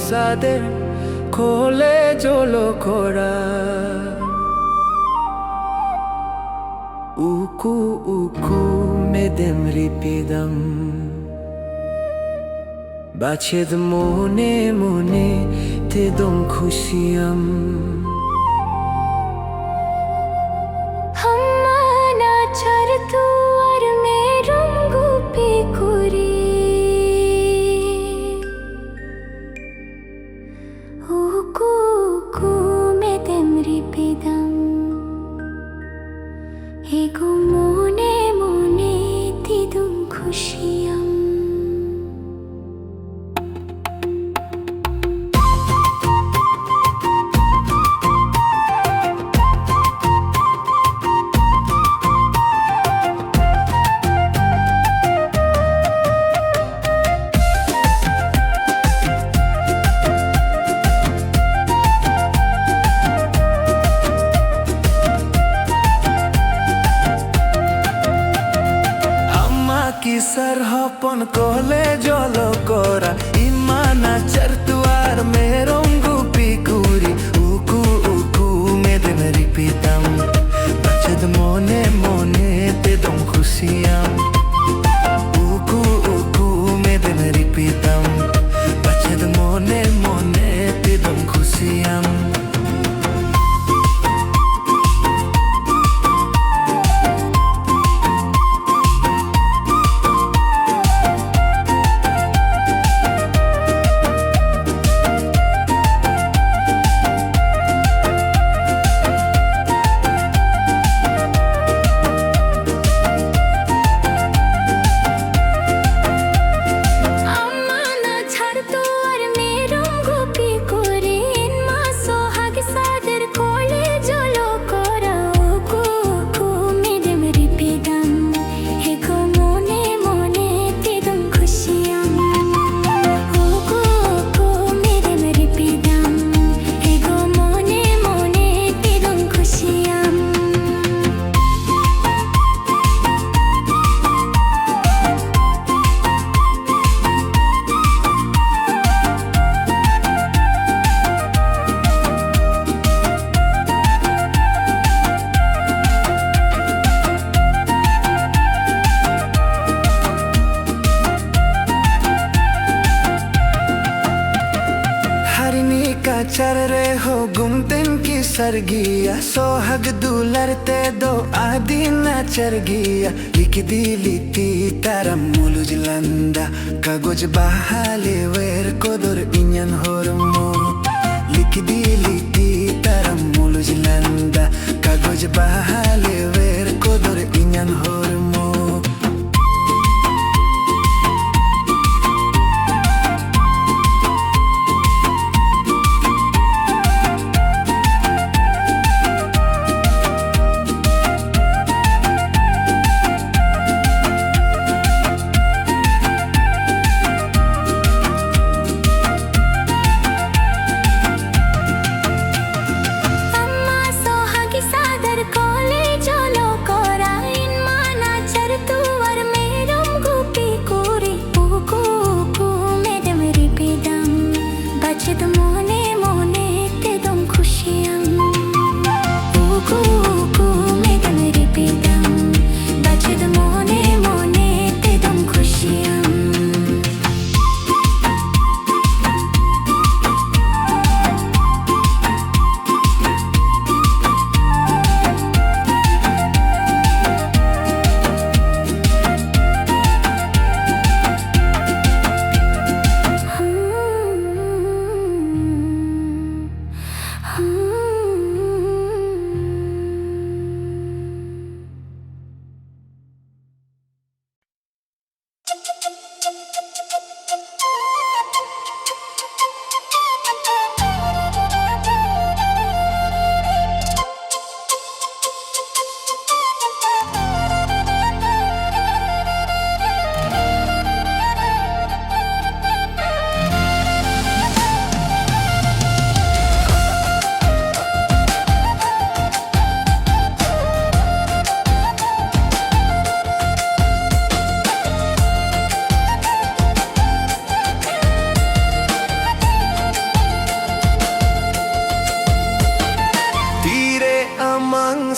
hagisader kole jolo kora uku uku medem ripidam bached mone mone te dom khushiyam Ego mone mone tidum khushiyam Kisar hapon kole jolo kora imana chartuar merongu pikuri uku uku meden ripitam bachad mone mone te dom khushiyam uku uku meden ripitam bachad mone mone te dom khushiyam चर रे हो गुमतिन की सरगिया सोहग दुलर ते दो आदि नचर गिया लिख दी लिती तारम मुलुज लंदा कागज बहाले वेर कोदर इंयन होरमो लिख दी लिती तारम मुलुज लंदा कागज बहाले वेर कोदर इंयन होरमो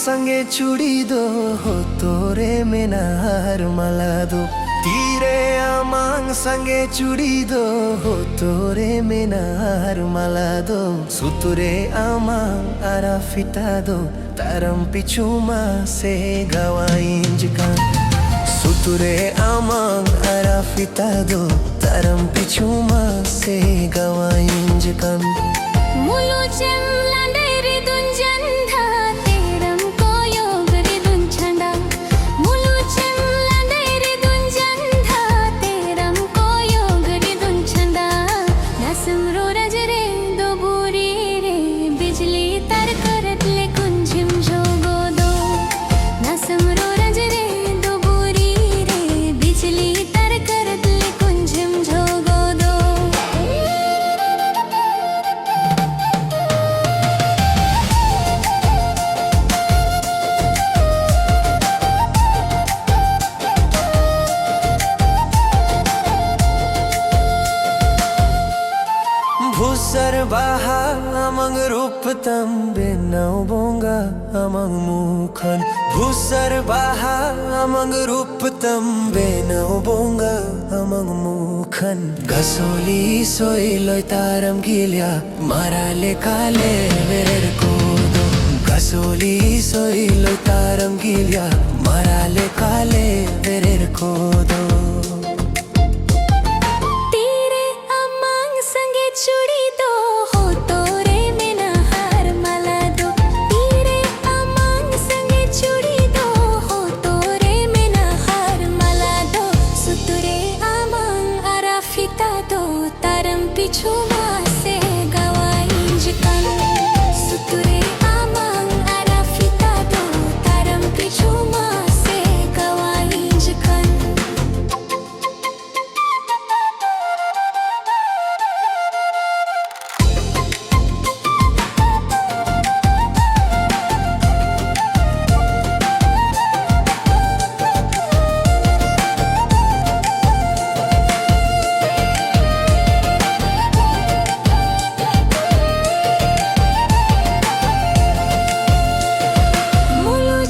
संगे चूड़ी दो हो तोरे मेनार माला दो तीरे आमांग संगे चूड़ी दो हो तोरे मेनार माला दो सुतुरे आमांग आरा फिता दो तारम पिछुमा से गवाइंजkan सुतुरे आमांग आरा फिता दो तारम पिछुमा से गवाइंजkan मुलु चमलांडेरी दुंजंधा तेरम कोयो गरी दुंचंडा मुलु चमलांडेरी दुंजंधा तेरम कोयो गरी दुंचंडा नसमरो रजरे दो बुरी रे बिजली तर करत ले कुंजिम जोगो दो नसमरो रजरे दो बुरी रे बिजली तर करत ले कुंजिम जोगो दो भूसर बाहा amang रूप तंबे नौ बोंगा amang मुखन भूसर बाहा amang रूप तंबे नौ बोंगा amang मुखन गसोली सोई लोय तारम गिल्या मारा ले काले वेरेर कोदो गसोली सोई लोय तारम गिल्या मारा ले काले वेरेर कोदो चूड़ी दो हो तोरे मेनार माला दो तीरे आमांग संगे चूड़ी दो हो तोरे मेनार माला दो सुतुरे आमांग आरा फिता दो तारम पिछुमा से गवाइंजkan सुतुरे आमांग आरा फिता दो तारम पिछुमा से गवाइंजkan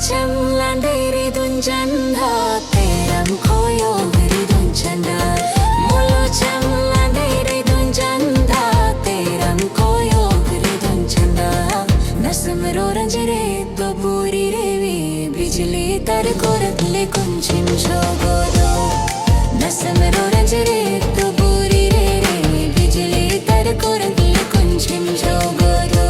चमलांडेरी दुंजंधा तेरम कोयो गरी दुंचंडा मुलु चमलांडेरी दुंजंधा तेरम कोयो गरी दुंचंडा नसमरो रंजरे दो बुरी रेवी बिजली तर कोरत ले कुंजिम जोगो दो नसमरो रंजरे दो बुरी रे बिजली तर कोरत ले कुंजिम जोगो दो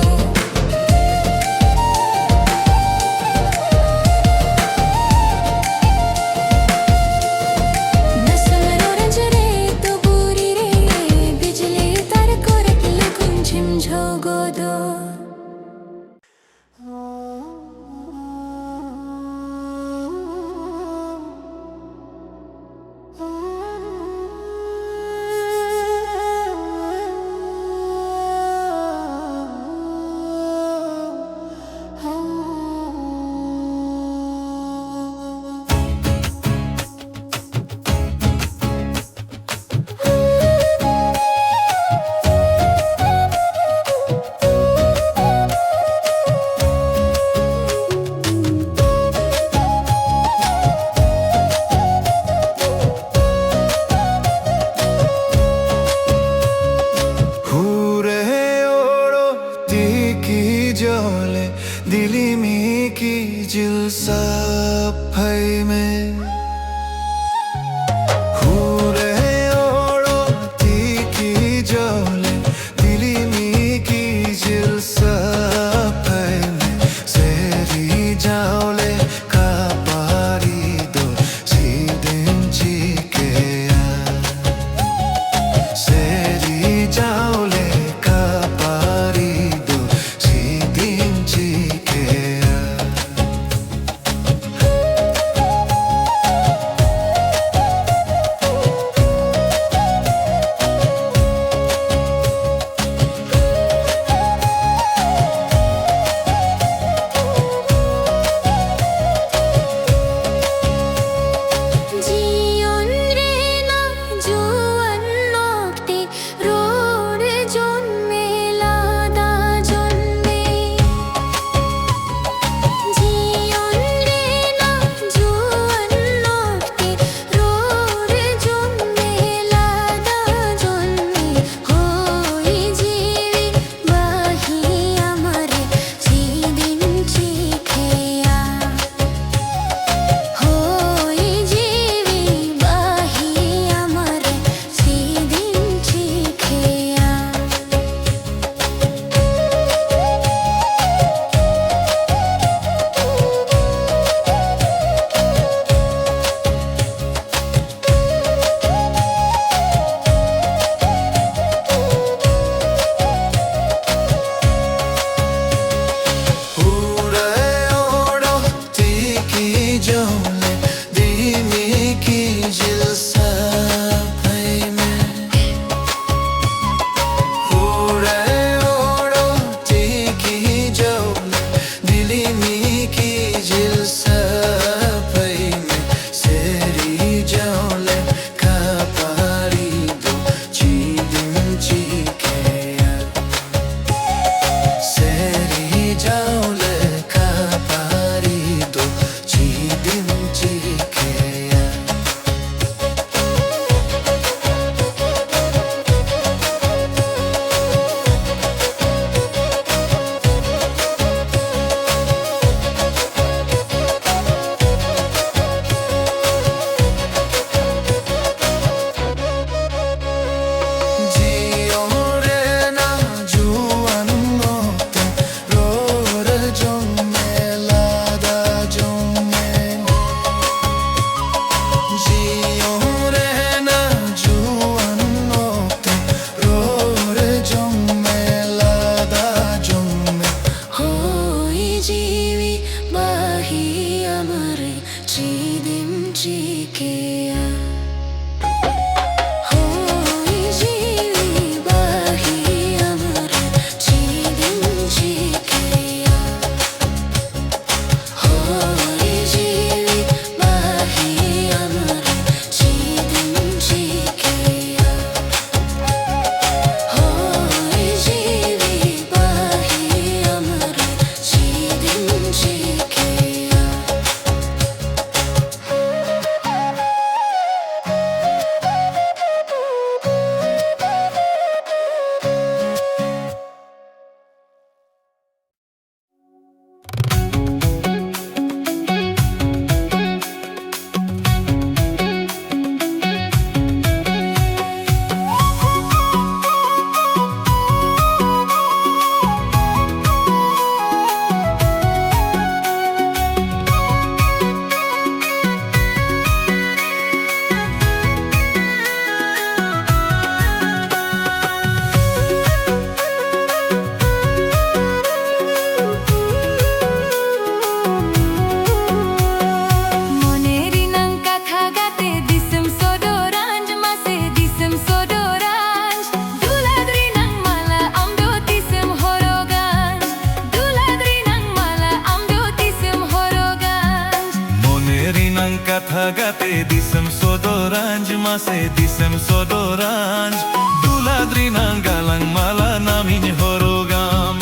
Katagate disem sodoranj mase disem sodoranj Duladri nang galang mala namin horogam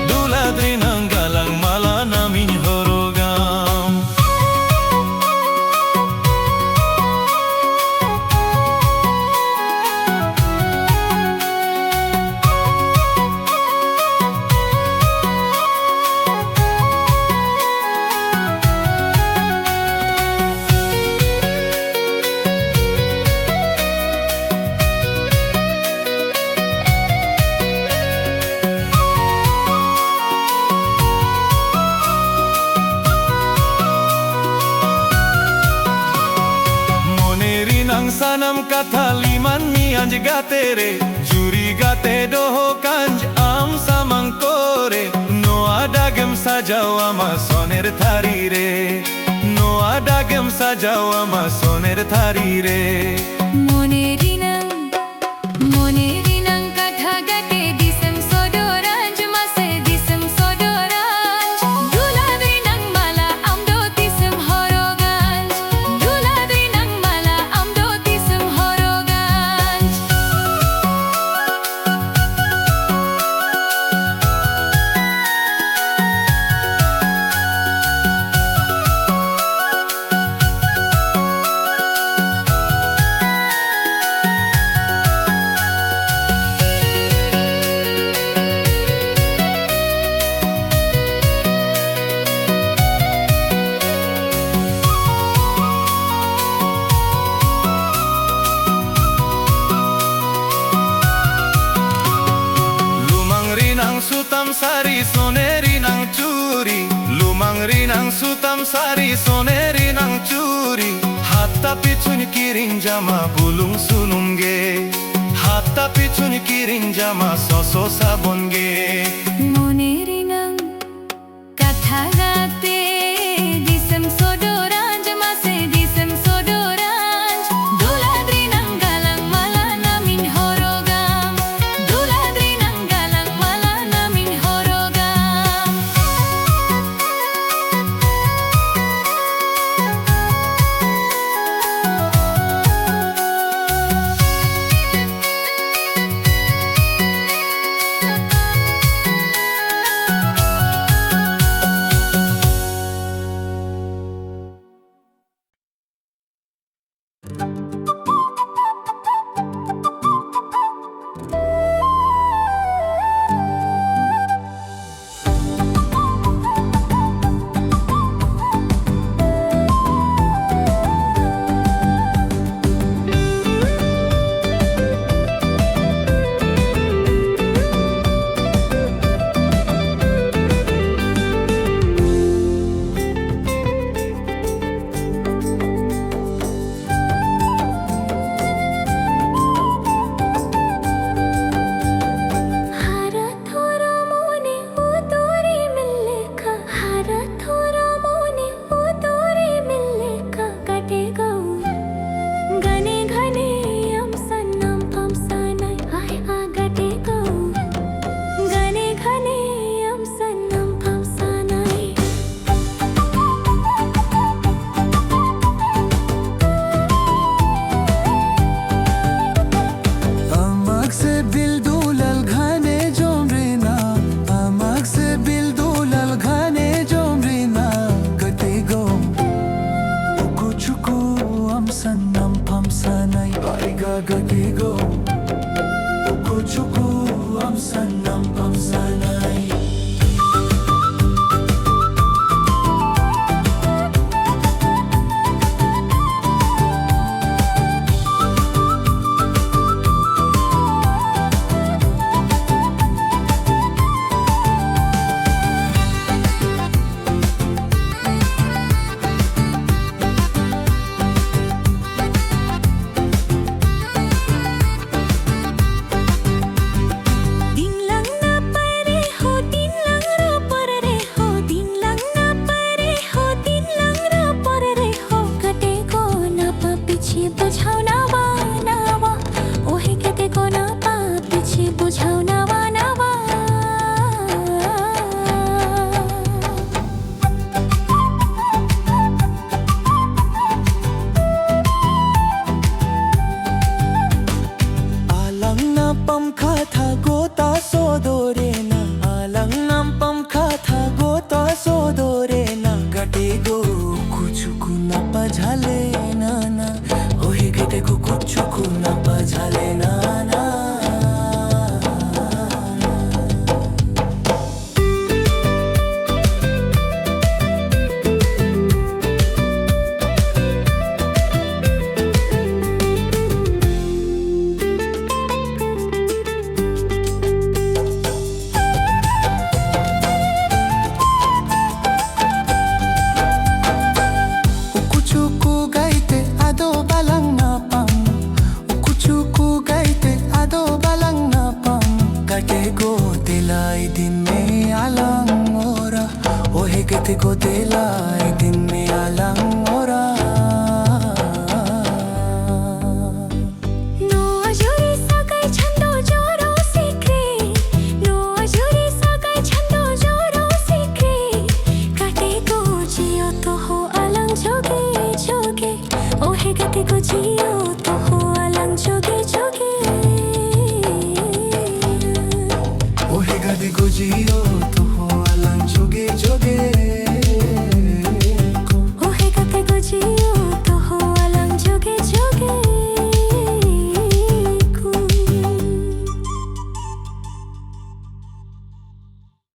Duladri nang galang mala namin horogam Ang sanam kathaliman mi anj gatere juri gate doho kanj am samang kore no adagem sajawa ma soner thari re no adagem sajawa ma soner thari re Monerinang katha gate disem sodoranj mase disem sodoranj Duladri nang mala amdo disem horoganj Duladri nang mala amdo disem horoganj Rinang sutam sari soneri nang curi Lumang rinang sutam sari soneri nang curi Hatta pichun kiring jama bulung sunumge Hatta pichun kiring jama soso sabonge Monerinang katha gate disem sodoranj mase disem sodoranj Duladri nang galang mala namin horogam Duladri nang galang mala namin horogam दिन में alang ora ohe kete ko dela din में alang ora No ajuri sagai chando joro sikre No ajuri sagai chando joro sikre kate ko jiyo to ho alang joge joge ohe kate ko jiyo to ho alang joge joge ohe kate ko jiyo